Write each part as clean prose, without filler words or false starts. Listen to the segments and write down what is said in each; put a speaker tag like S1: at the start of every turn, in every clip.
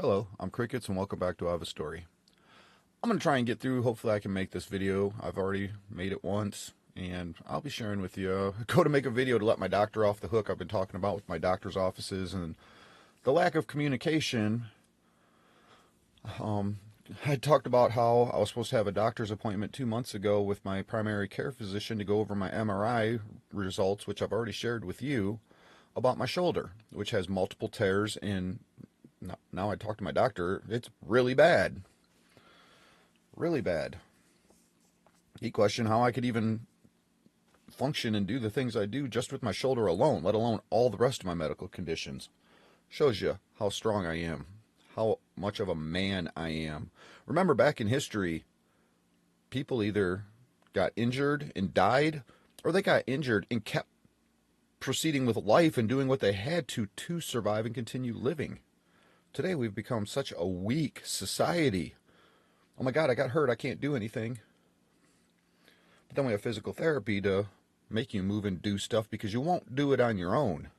S1: Hello, I'm Crickets and welcome back to I Have a Story. I'm going to try and get through, hopefully I can make this video. I've already made it once and I'll be sharing with you. Go to make a video to let my doctor off the hook. I've been talking about with my doctor's offices and the lack of communication. I talked about how I was supposed to have a doctor's appointment 2 months ago with my primary care physician to go over my MRI results, which I've already shared with you, about my shoulder, which has multiple tears. And now I talked to my doctor, it's really bad. Really bad. He questioned how I could even function and do the things I do just with my shoulder alone, let alone all the rest of my medical conditions. Shows you how strong I am, how much of a man I am. Remember, back in history, people either got injured and died, or they got injured and kept proceeding with life and doing what they had to survive and continue living. Today we've become such a weak society. Oh my God, I got hurt, I can't do anything. But then we have physical therapy to make you move and do stuff because you won't do it on your own.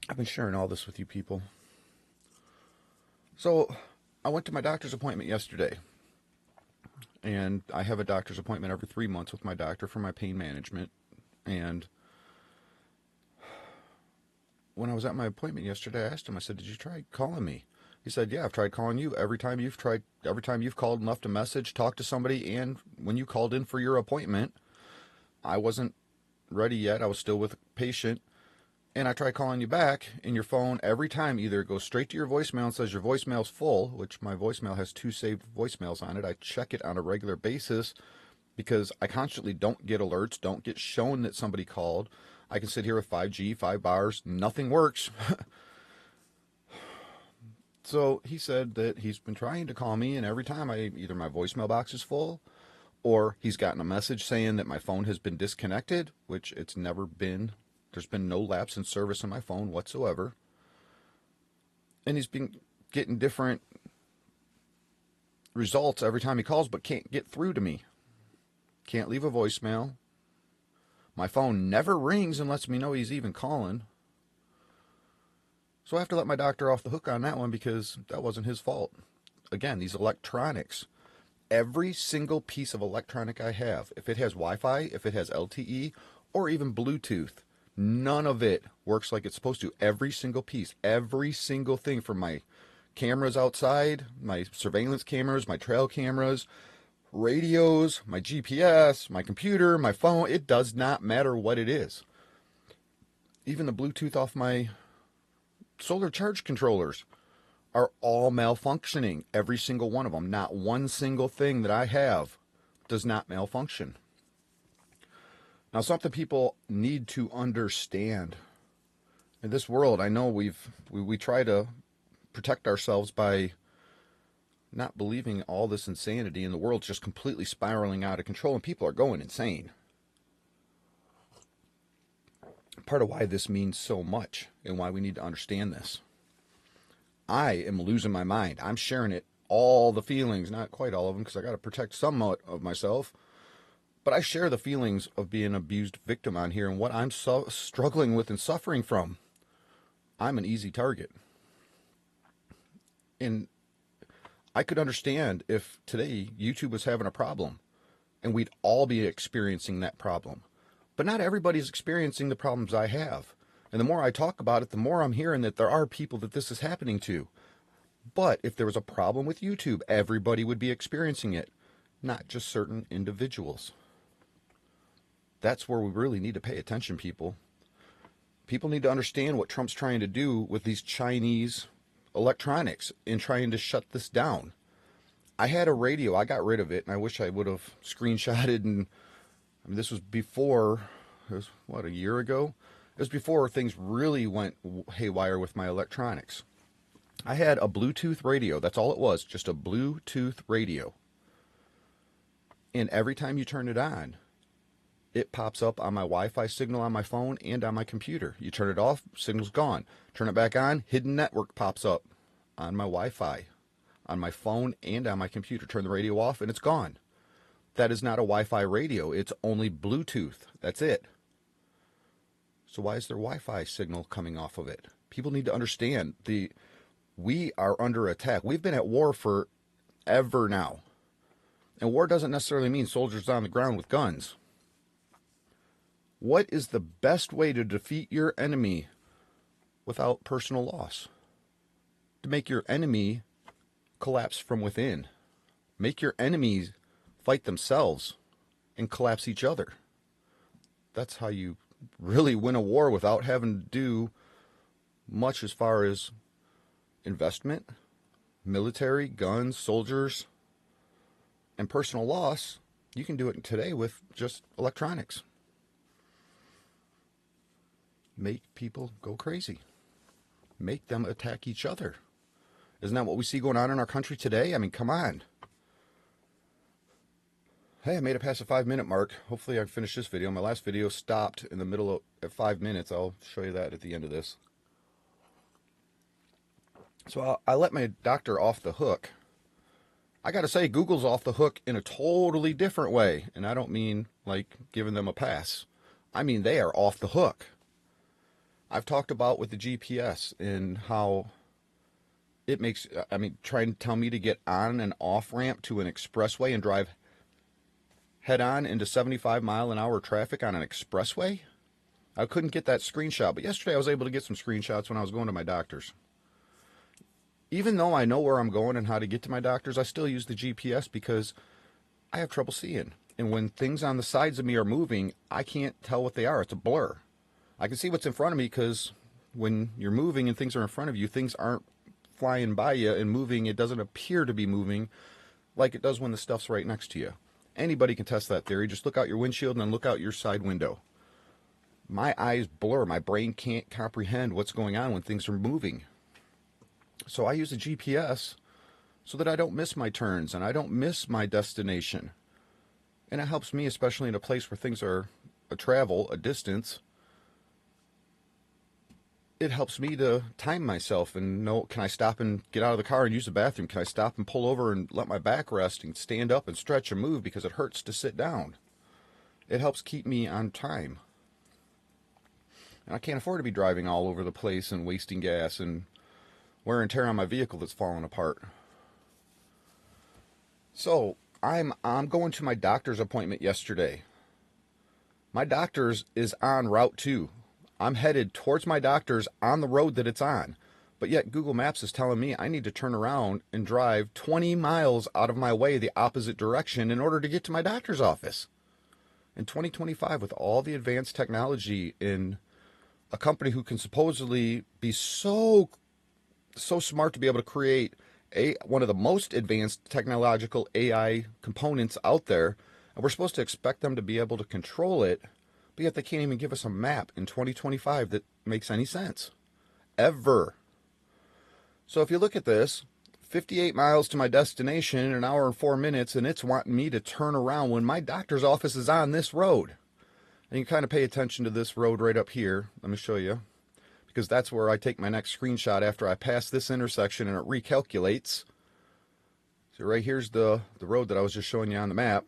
S1: I've been sharing all this with you people. So I went to my doctor's appointment yesterday. And I have a doctor's appointment every 3 months with my doctor for my pain management. And when I was at my appointment yesterday, I asked him, I said, "Did you try calling me?" He said, "Yeah, I've tried calling you every time you've called and left a message, talked to somebody, and when you called in for your appointment, I wasn't ready yet. I was still with a patient, and I tried calling you back, and your phone every time either goes straight to your voicemail and says your voicemail's full," which my voicemail has 2 saved voicemails on it. I check it on a regular basis because I constantly don't get alerts, don't get shown that somebody called. I can sit here with 5G, 5 bars, nothing works. So he said that he's been trying to call me, and every time either my voicemail box is full, or he's gotten a message saying that my phone has been disconnected, which it's never been. There's been no lapse in service on my phone whatsoever. And he's been getting different results every time he calls, but can't get through to me. Can't leave a voicemail. My phone never rings and lets me know he's even calling. So I have to let my doctor off the hook on that one because that wasn't his fault. Again, these electronics, every single piece of electronic I have, if it has Wi-Fi, if it has LTE, or even Bluetooth, none of it works like it's supposed to. Every single piece, every single thing, from my cameras outside, my surveillance cameras, my trail cameras, radios, my GPS, my computer, my phone, it does not matter what it is. Even the Bluetooth off my solar charge controllers are all malfunctioning. Every single one of them. Not one single thing that I have does not malfunction. Now, something people need to understand. In this world, I know we try to protect ourselves by not believing all this insanity, and the world's just completely spiraling out of control and people are going insane. Part of why this means so much and why we need to understand this. I am losing my mind. I'm sharing it, all the feelings, not quite all of them because I got to protect somewhat of myself, but I share the feelings of being an abused victim on here and what I'm struggling with and suffering from. I'm an easy target. And I could understand if today YouTube was having a problem and we'd all be experiencing that problem. But not everybody's experiencing the problems I have. And the more I talk about it, the more I'm hearing that there are people that this is happening to. But if there was a problem with YouTube, everybody would be experiencing it, not just certain individuals. That's where we really need to pay attention, people. People need to understand what Trump's trying to do with these Chinese electronics in trying to shut this down. I had a radio, I got rid of it, and I wish I would have screenshotted, and I mean, this was before, it was what, a year ago? It was before things really went haywire with my electronics. I had a Bluetooth radio, that's all it was, just a Bluetooth radio. And every time you turn it on, it pops up on my Wi-Fi signal on my phone and on my computer. You turn it off, signal's gone. Turn it back on, hidden network pops up on my Wi-Fi, on my phone and on my computer. Turn the radio off and it's gone. That is not a Wi-Fi radio. It's only Bluetooth. That's it. So why is there Wi-Fi signal coming off of it? People need to understand we are under attack. We've been at war forever now. And war doesn't necessarily mean soldiers on the ground with guns. What is the best way to defeat your enemy without personal loss? To make your enemy collapse from within. Make your enemies fight themselves and collapse each other. That's how you really win a war without having to do much as far as investment, military, guns, soldiers, and personal loss. You can do it today with just electronics. Make people go crazy. Make them attack each other. Isn't that what we see going on in our country today? I mean, come on. Hey, I made it past the 5-minute mark. Hopefully I can finish this video. My last video stopped in the middle at 5 minutes. I'll show you that at the end of this. So I let my doctor off the hook. I got to say, Google's off the hook in a totally different way. And I don't mean like giving them a pass. I mean, they are off the hook. I've talked about with the GPS and how it makes, trying to tell me to get on an off ramp to an expressway and drive head on into 75-mile-an-hour traffic on an expressway. I couldn't get that screenshot, but yesterday I was able to get some screenshots when I was going to my doctor's. Even though I know where I'm going and how to get to my doctor's, I still use the GPS because I have trouble seeing. And when things on the sides of me are moving, I can't tell what they are. It's a blur. I can see what's in front of me because when you're moving and things are in front of you, things aren't flying by you and moving. It doesn't appear to be moving like it does when the stuff's right next to you. Anybody can test that theory. Just look out your windshield and then look out your side window. My eyes blur. My brain can't comprehend what's going on when things are moving. So I use a GPS so that I don't miss my turns and I don't miss my destination. And it helps me, especially in a place where things are a distance. It helps me to time myself and know, can I stop and get out of the car and use the bathroom? Can I stop and pull over and let my back rest and stand up and stretch and move because it hurts to sit down? It helps keep me on time. And I can't afford to be driving all over the place and wasting gas and wear and tear on my vehicle that's falling apart. So I'm going to my doctor's appointment yesterday. My doctor's is on Route 2. I'm headed towards my doctor's on the road that it's on. But yet Google Maps is telling me I need to turn around and drive 20 miles out of my way the opposite direction in order to get to my doctor's office. In 2025, with all the advanced technology in a company who can supposedly be so smart to be able to create one of the most advanced technological AI components out there, and we're supposed to expect them to be able to control it, but yet they can't even give us a map in 2025 that makes any sense. Ever. So if you look at this, 58 miles to my destination in 1 hour and 4 minutes, and it's wanting me to turn around when my doctor's office is on this road. And you kind of pay attention to this road right up here. Let me show you. Because that's where I take my next screenshot after I pass this intersection and it recalculates. So right here's the road that I was just showing you on the map.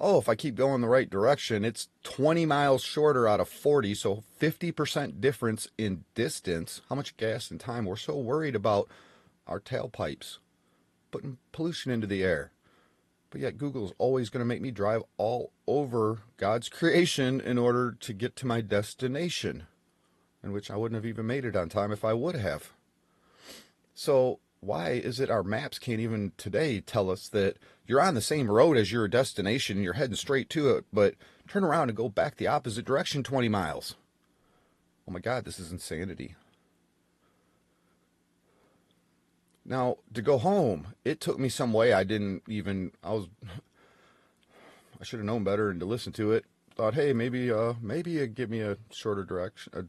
S1: Oh, if I keep going the right direction, it's 20 miles shorter out of 40, so 50% difference in distance. How much gas and time? We're so worried about our tailpipes, putting pollution into the air. But yet Google's always going to make me drive all over God's creation in order to get to my destination, in which I wouldn't have even made it on time if I would have. So why is it our maps can't even today tell us that you're on the same road as your destination and you're heading straight to it, but turn around and go back the opposite direction 20 miles? Oh my God, this is insanity. Now, to go home, it took me some way I should have known better and to listen to it. Thought, hey, maybe it give me a shorter direction, a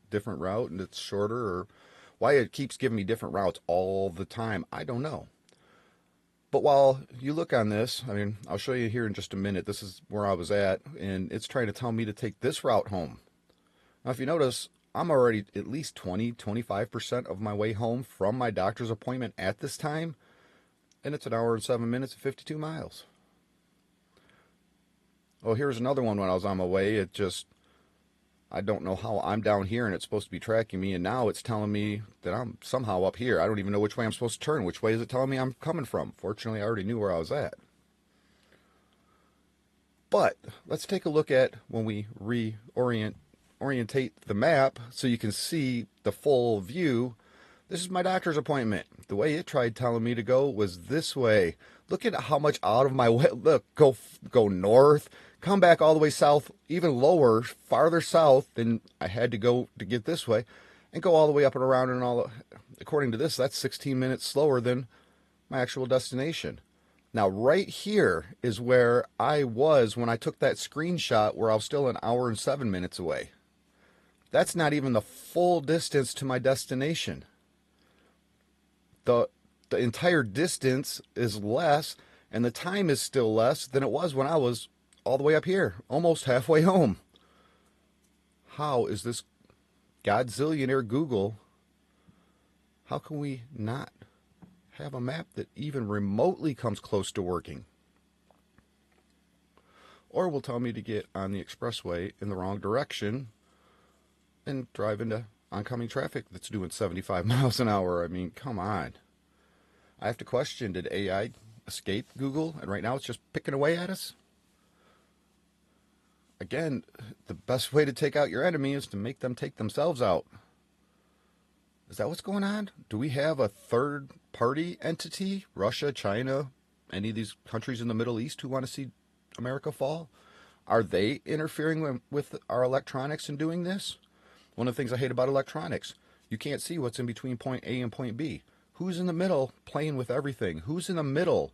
S1: different route, and it's shorter, or why it keeps giving me different routes all the time, I don't know. But while you look on this, I'll show you here in just a minute. This is where I was at, and it's trying to tell me to take this route home. Now, if you notice, I'm already at least 25% of my way home from my doctor's appointment at this time, and it's 1 hour and 7 minutes and 52 miles. Oh, here's another one when I was on my way. It just I don't know how I'm down here and it's supposed to be tracking me, and now it's telling me that I'm somehow up here. I don't even know which way I'm supposed to turn. Which way is it telling me I'm coming from? Fortunately, I already knew where I was at. But let's take a look at when we orientate the map so you can see the full view. This is my doctor's appointment. The way it tried telling me to go was this way. Look at how much out of my way. Look, go north, come back all the way south, even lower, farther south than I had to go to get this way, and go all the way up and around and all. According to this, that's 16 minutes slower than my actual destination. Now, right here is where I was when I took that screenshot where I was still an hour and 7 minutes away. That's not even the full distance to my destination. The entire distance is less, and the time is still less than it was when I was all the way up here, almost halfway home. How is this Godzillionaire Google? How can we not have a map that even remotely comes close to working? Or will tell me to get on the expressway in the wrong direction and drive into oncoming traffic that's doing 75 miles an hour. I mean, come on. I have to question, did AI escape Google and right now it's just picking away at us? Again, the best way to take out your enemy is to make them take themselves out. Is that what's going on? Do we have a third party entity? Russia, China, any of these countries in the Middle East who want to see America fall? Are they interfering with our electronics and doing this? One of the things I hate about electronics, you can't see what's in between point A and point B. Who's in the middle playing with everything? Who's in the middle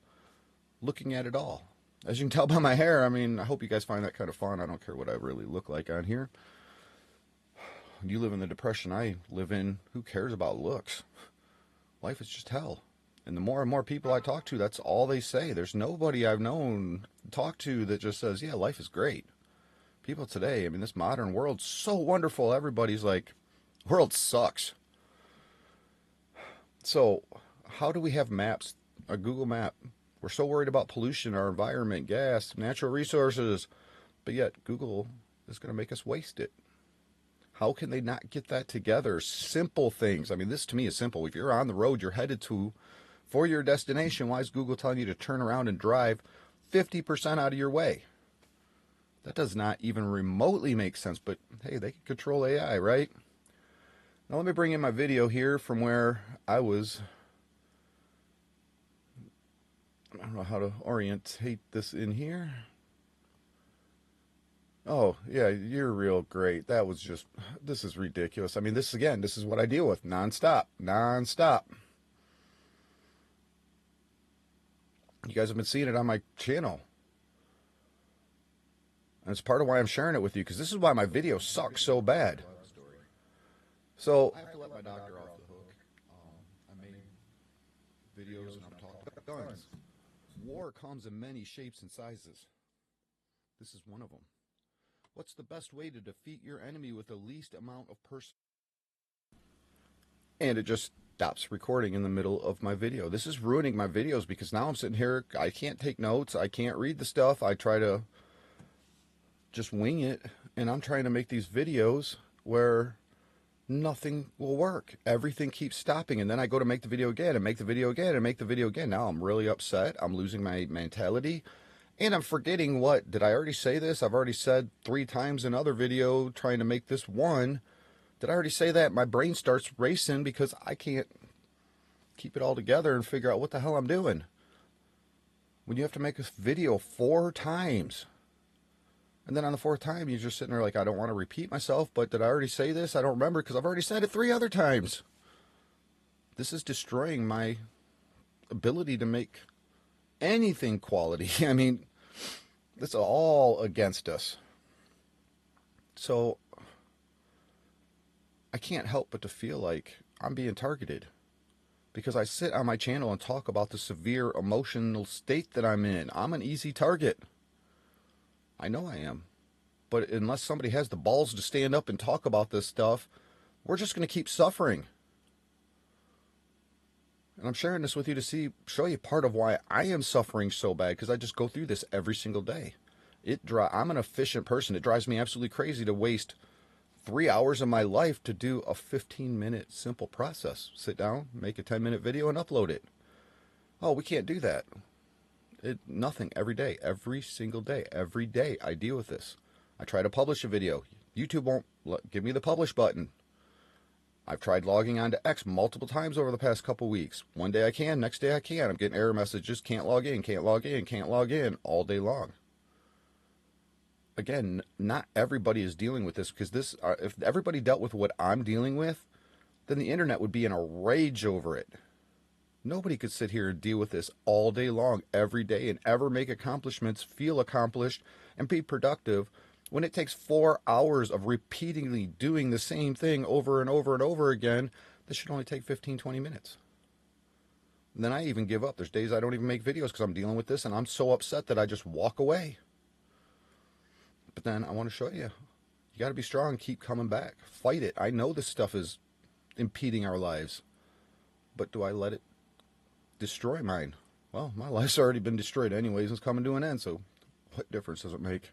S1: looking at it all? As you can tell by my hair, I mean, I hope you guys find that kind of fun. I don't care what I really look like on here. You live in the depression I live in. Who cares about looks? Life is just hell. And the more and more people I talk to, that's all they say. There's nobody I've known, talked to that just says, yeah, life is great. People today, I mean, this modern world's so wonderful. Everybody's like, world sucks. So how do we have maps, a Google map? We're so worried about pollution, our environment, gas, natural resources, but yet Google is going to make us waste it. How can they not get that together? Simple things. I mean, this to me is simple. If you're on the road, you're headed for your destination, why is Google telling you to turn around and drive 50% out of your way? That does not even remotely make sense, but hey, they can control AI, right? Now let me bring in my video here from where I was. I don't know how to orientate this in here. Oh, yeah, you're real great. That was just, this is ridiculous. I mean, this is what I deal with nonstop. You guys have been seeing it on my channel. And it's part of why I'm sharing it with you, because this is why my video sucks so bad. So I have to let my doctor off the hook. I made videos and I'm talking about guns. War comes in many shapes and sizes. This is one of them. What's the best way to defeat your enemy with the least amount of And it just stops recording in the middle of my video. This is ruining my videos because now I'm sitting here, I can't take notes, I can't read the stuff, I try to just wing it, and I'm trying to make these videos where nothing will work. Everything keeps stopping, and then I go to make the video again, and make the video again, and make the video again. Now I'm really upset, I'm losing my mentality, and I'm forgetting what, did I already say this? I've already said 3 times in another video trying to make this one. Did I already say that? My brain starts racing because I can't keep it all together and figure out what the hell I'm doing. When you have to make a video 4 times, and then on the 4th time, you're just sitting there like, I don't want to repeat myself, but did I already say this? I don't remember because I've already said it 3 other times. This is destroying my ability to make anything quality. I mean, it's all against us. So I can't help but to feel like I'm being targeted because I sit on my channel and talk about the severe emotional state that I'm in. I'm an easy target. I know I am. But unless somebody has the balls to stand up and talk about this stuff, we're just going to keep suffering. And I'm sharing this with you to show you part of why I am suffering so bad, because I just go through this every single day. I'm an efficient person. It drives me absolutely crazy to waste 3 hours of my life to do a 15-minute simple process. Sit down, make a 10-minute video, and upload it. Oh, we can't do that. Nothing. Every day. Every single day. Every day I deal with this. I try to publish a video. YouTube won't give me the publish button. I've tried logging on to X multiple times over the past couple weeks. One day I can, next day I can't. I'm getting error messages, can't log in, can't log in, can't log in all day long. Again, not everybody is dealing with this, because if everybody dealt with what I'm dealing with, then the internet would be in a rage over it. Nobody could sit here and deal with this all day long, every day, and ever make accomplishments, feel accomplished, and be productive when it takes 4 hours of repeatedly doing the same thing over and over and over again. This should only take 15, 20 minutes. And then I even give up. There's days I don't even make videos because I'm dealing with this, and I'm so upset that I just walk away. But then I want to show you. You got to be strong. Keep coming back. Fight it. I know this stuff is impeding our lives. But do I let it destroy mine? Well, my life's already been destroyed anyways. It's coming to an end. So what difference does it make?